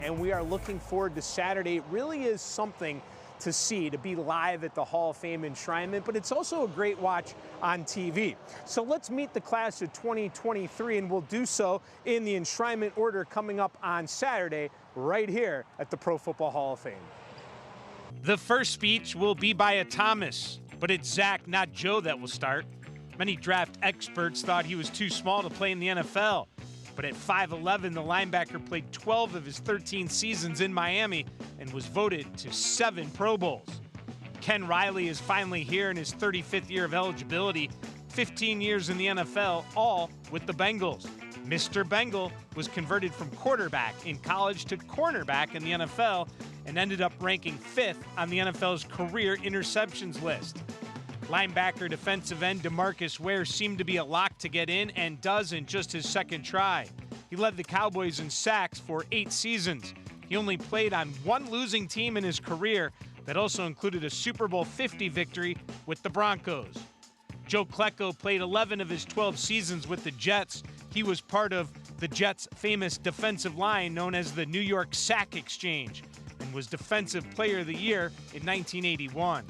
and we are looking forward to Saturday. It really is something to see, to be live at the Hall of Fame enshrinement, but it's also a great watch on TV. So let's meet the class of 2023, and we'll do so in the enshrinement order coming up on Saturday right here at the Pro Football Hall of Fame. The first speech will be by a Thomas, but it's Zach, not Joe, that will start. Many draft experts thought he was too small to play in the NFL, but at 5'11", the linebacker played 12 of his 13 seasons in Miami and was voted to 7 Pro Bowls. Ken Riley is finally here in his 35th year of eligibility, 15 years in the NFL, all with the Bengals. Mr. Bengal was converted from quarterback in college to cornerback in the NFL and ended up ranking 5th on the NFL's career interceptions list. Linebacker defensive end DeMarcus Ware seemed to be a lock to get in, and does in just his second try. He led the Cowboys in sacks for 8 seasons. He only played on one losing team in his career that also included a Super Bowl 50 victory with the Broncos. Joe Klecko played 11 of his 12 seasons with the Jets. He was part of the Jets' famous defensive line known as the New York Sack Exchange and was Defensive Player of the Year in 1981.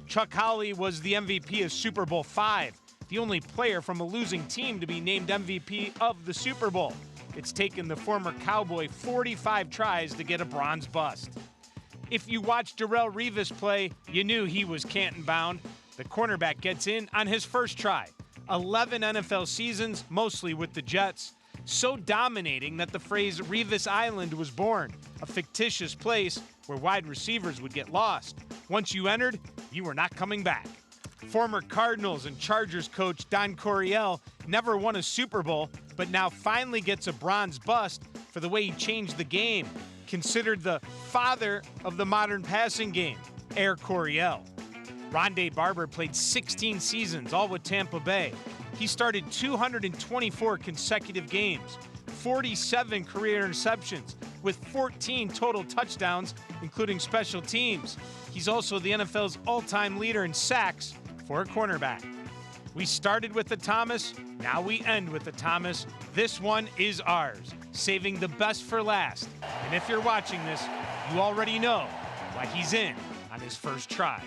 Chuck Howley was the MVP of Super Bowl V, the only player from a losing team to be named MVP of the Super Bowl. It's taken the former Cowboy 45 tries to get a bronze bust. If you watched Darrelle Revis play, you knew he was Canton bound. The cornerback gets in on his first try. 11 NFL seasons, mostly with the Jets. So dominating that the phrase Revis Island was born, a fictitious place where wide receivers would get lost. Once you entered, you were not coming back. Former Cardinals and Chargers coach Don Coryell never won a Super Bowl, but now finally gets a bronze bust for the way he changed the game. Considered the father of the modern passing game, Air Coryell. Rondé Barber played 16 seasons, all with Tampa Bay. He started 224 consecutive games, 47 career interceptions, with 14 total touchdowns, including special teams. He's also the NFL's all-time leader in sacks for a cornerback. We started with the Thomas, now we end with the Thomas. This one is ours, saving the best for last. And if you're watching this, you already know why he's in on his first try.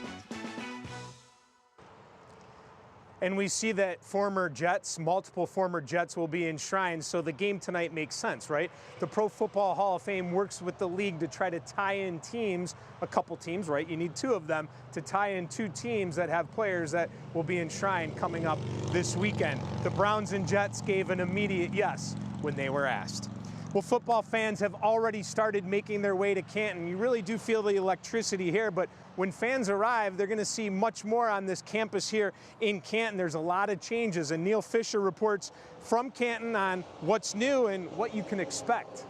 And we see that former Jets, multiple former Jets will be enshrined, so the game tonight makes sense, right? The Pro Football Hall of Fame works with the league to try to tie in teams, a couple teams, right? You need 2 of them to tie in 2 teams that have players that will be enshrined coming up this weekend. The Browns and Jets gave an immediate yes when they were asked. Well, football fans have already started making their way to Canton. You really do feel the electricity here, but when fans arrive, they're going to see much more on this campus here in Canton. There's a lot of changes, and Neil Fisher reports from Canton on what's new and what you can expect.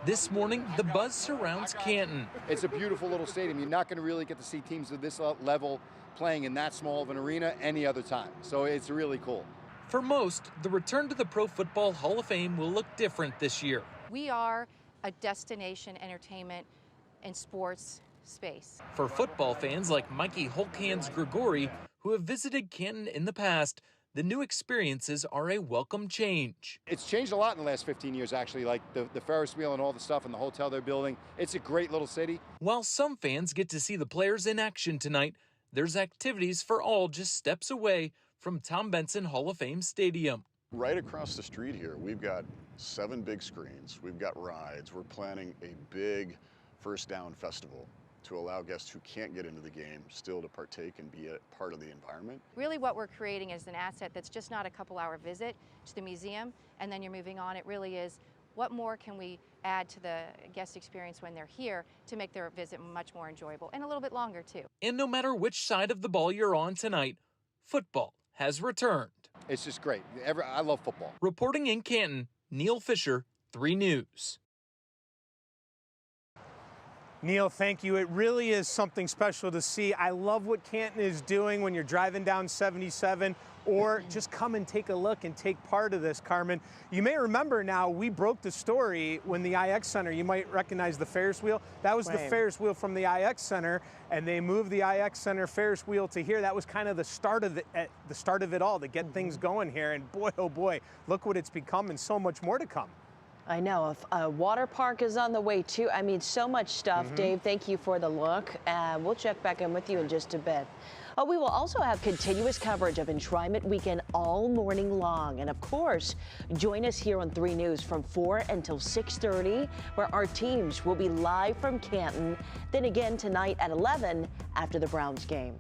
This morning, the buzz surrounds Canton. It's a beautiful little stadium. You're not going to really get to see teams of this level playing in that small of an arena any other time, so it's really cool. For most, the return to the Pro Football Hall of Fame will look different this year. We are a destination entertainment and sports space. For football fans like Mikey Hulkhands Grigori, who have visited Canton in the past, the new experiences are a welcome change. It's changed a lot in the last 15 years, actually, like the Ferris wheel and all the stuff and the hotel they're building. It's a great little city. While some fans get to see the players in action tonight, there's activities for all just steps away from Tom Benson Hall of Fame Stadium. Right across the street here, we've got 7 big screens. We've got rides. We're planning a big First Down festival to allow guests who can't get into the game still to partake and be a part of the environment. Really what we're creating is an asset that's just not a couple-hour visit to the museum and then you're moving on. It really is, what more can we add to the guest experience when they're here to make their visit much more enjoyable and a little bit longer too. And no matter which side of the ball you're on tonight, football has returned. It's just great. I love football. Reporting in Canton, Neil Fisher, 3 News. Neil, thank you. It really is something special to see. I love what Canton is doing when you're driving down 77, or just come and take a look and take part of this, Carmen. You may remember now, we broke the story when the IX Center, you might recognize the Ferris wheel. That was the Ferris wheel from the IX Center, and they moved the IX Center Ferris wheel to here. That was kind of the start of it all, to get things going here. And boy, oh boy, look what it's become and so much more to come. I know. A water park is on the way, too. I mean, so much stuff. Dave, thank you for the look. We'll check back in with you in just a bit. We will also have continuous coverage of Enshrinement Weekend all morning long. And, of course, join us here on 3 News from 4 until 6:30, where our teams will be live from Canton. Then again tonight at 11 after the Browns game.